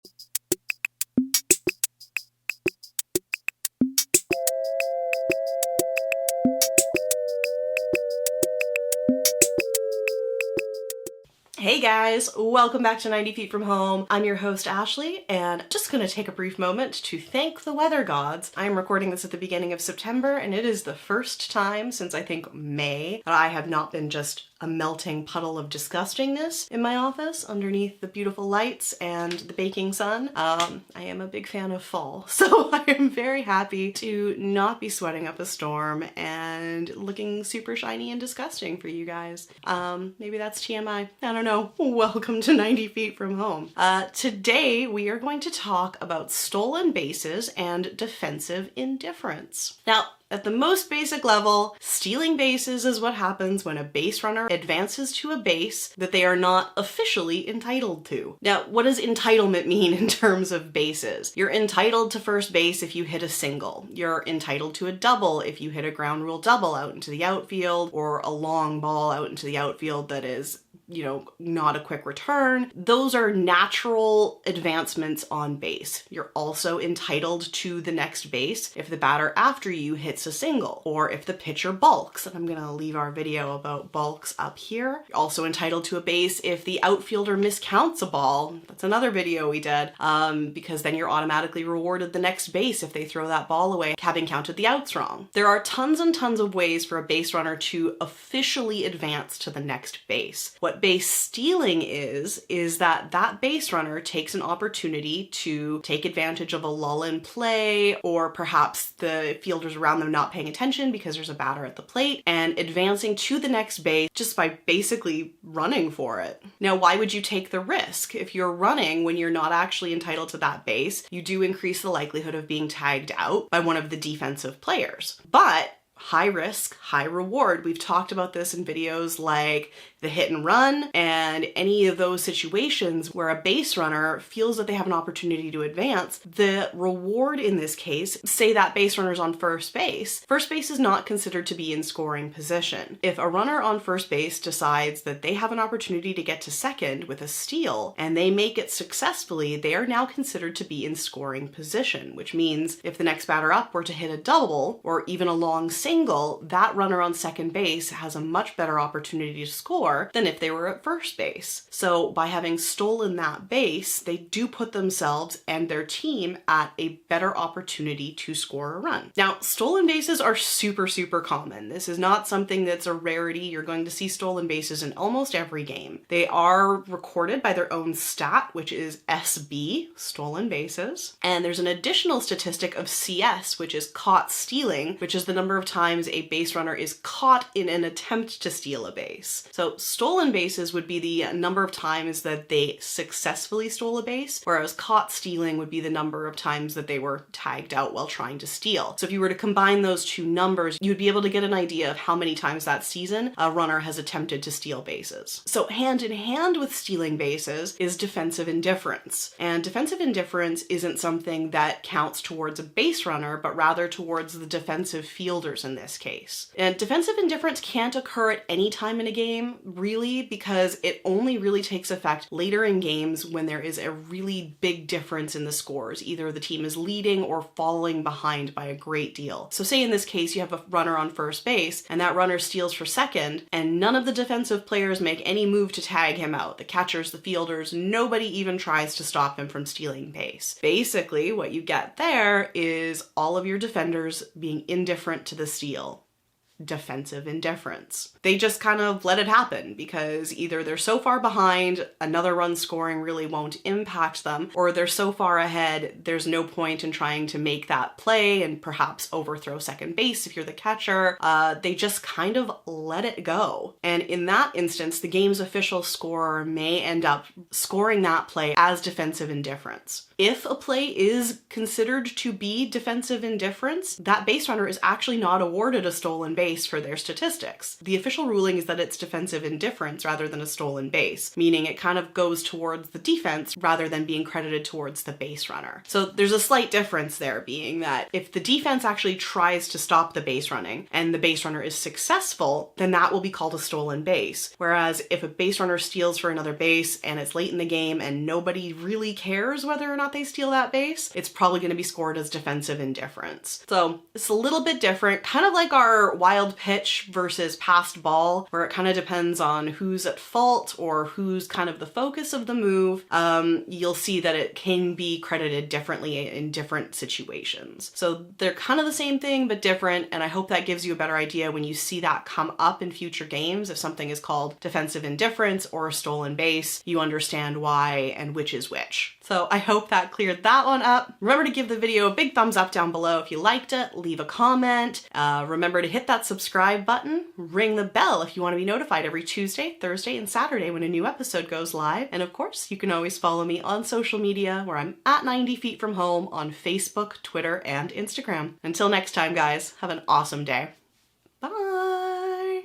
Hey guys, welcome back to 90 Feet From Home. I'm your host Ashley, and I'm just gonna take a brief moment to thank the weather gods. I'm recording this at the beginning of September, and it is the first time since I think May that I have not been just a melting puddle of disgustingness in my office underneath the beautiful lights and the baking sun. I am a big fan of fall, so I am very happy to not be sweating up a storm and looking super shiny and disgusting for you guys. Maybe that's TMI. I don't know. Welcome to 90 Feet From Home. Today we are going to talk about stolen bases and defensive indifference. Now, at the most basic level, stealing bases is what happens when a base runner advances to a base that they are not officially entitled to. Now, what does entitlement mean in terms of bases? You're entitled to first base if you hit a single. You're entitled to a double if you hit a ground rule double out into the outfield, or a long ball out into the outfield that is, not a quick return. Those are natural advancements on base. You're also entitled to the next base if the batter after you hits a single, or if the pitcher balks, and I'm gonna leave our video about balks up here. You're also entitled to a base if the outfielder miscounts a ball. That's another video we did, because then you're automatically rewarded the next base if they throw that ball away, having counted the outs wrong. There are tons and tons of ways for a base runner to officially advance to the next base. What base stealing is that base runner takes an opportunity to take advantage of a lull in play, or perhaps the fielders around them not paying attention because there's a batter at the plate, and advancing to the next base just by basically running for it. Now, why would you take the risk? If you're running when you're not actually entitled to that base, you do increase the likelihood of being tagged out by one of the defensive players. But high risk, high reward. We've talked about this in videos like the hit and run, and any of those situations where a base runner feels that they have an opportunity to advance. The reward in this case, say that base runner's on first base is not considered to be in scoring position. If a runner on first base decides that they have an opportunity to get to second with a steal, and they make it successfully, they are now considered to be in scoring position, which means if the next batter up were to hit a double or even a long single, that runner on second base has a much better opportunity to score than if they were at first base. So by having stolen that base, they do put themselves and their team at a better opportunity to score a run. Now, stolen bases are super, super common. This is not something that's a rarity. You're going to see stolen bases in almost every game. They are recorded by their own stat, which is SB, stolen bases. And there's an additional statistic of CS, which is caught stealing, which is the number of times a base runner is caught in an attempt to steal a base. So stolen bases would be the number of times that they successfully stole a base, whereas caught stealing would be the number of times that they were tagged out while trying to steal. So if you were to combine those two numbers, you'd be able to get an idea of how many times that season a runner has attempted to steal bases. So hand in hand with stealing bases is defensive indifference. And defensive indifference isn't something that counts towards a base runner, but rather towards the defensive fielders in this case. And defensive indifference can't occur at any time in a game, really, because it only really takes effect later in games when there is a really big difference in the scores. Either the team is leading or falling behind by a great deal. So say in this case you have a runner on first base and that runner steals for second, and none of the defensive players make any move to tag him out. The catchers, the fielders, nobody even tries to stop him from stealing base. Basically, what you get there is all of your defenders being indifferent to the steal. Defensive indifference. They just kind of let it happen because either they're so far behind, another run scoring really won't impact them, or they're so far ahead, there's no point in trying to make that play and perhaps overthrow second base if you're the catcher. They just kind of let it go. And in that instance, the game's official scorer may end up scoring that play as defensive indifference. If a play is considered to be defensive indifference, that base runner is actually not awarded a stolen base base for their statistics. The official ruling is that it's defensive indifference rather than a stolen base, meaning it kind of goes towards the defense rather than being credited towards the base runner. So there's a slight difference there, being that if the defense actually tries to stop the base running and the base runner is successful, then that will be called a stolen base. Whereas if a base runner steals for another base and it's late in the game and nobody really cares whether or not they steal that base, it's probably going to be scored as defensive indifference. So it's a little bit different, kind of like our wild pitch versus passed ball, where it kind of depends on who's at fault or who's kind of the focus of the move. You'll see that it can be credited differently in different situations. So they're kind of the same thing, but different. And I hope that gives you a better idea when you see that come up in future games. If something is called defensive indifference or a stolen base, you understand why and which is which. So I hope that cleared that one up. Remember to give the video a big thumbs up down below if you liked it, leave a comment. Remember to hit that subscribe button, ring the bell if you want to be notified every Tuesday, Thursday, and Saturday when a new episode goes live. And of course, you can always follow me on social media where I'm at 90 Feet From Home on Facebook, Twitter, and Instagram. Until next time, guys, have an awesome day. Bye!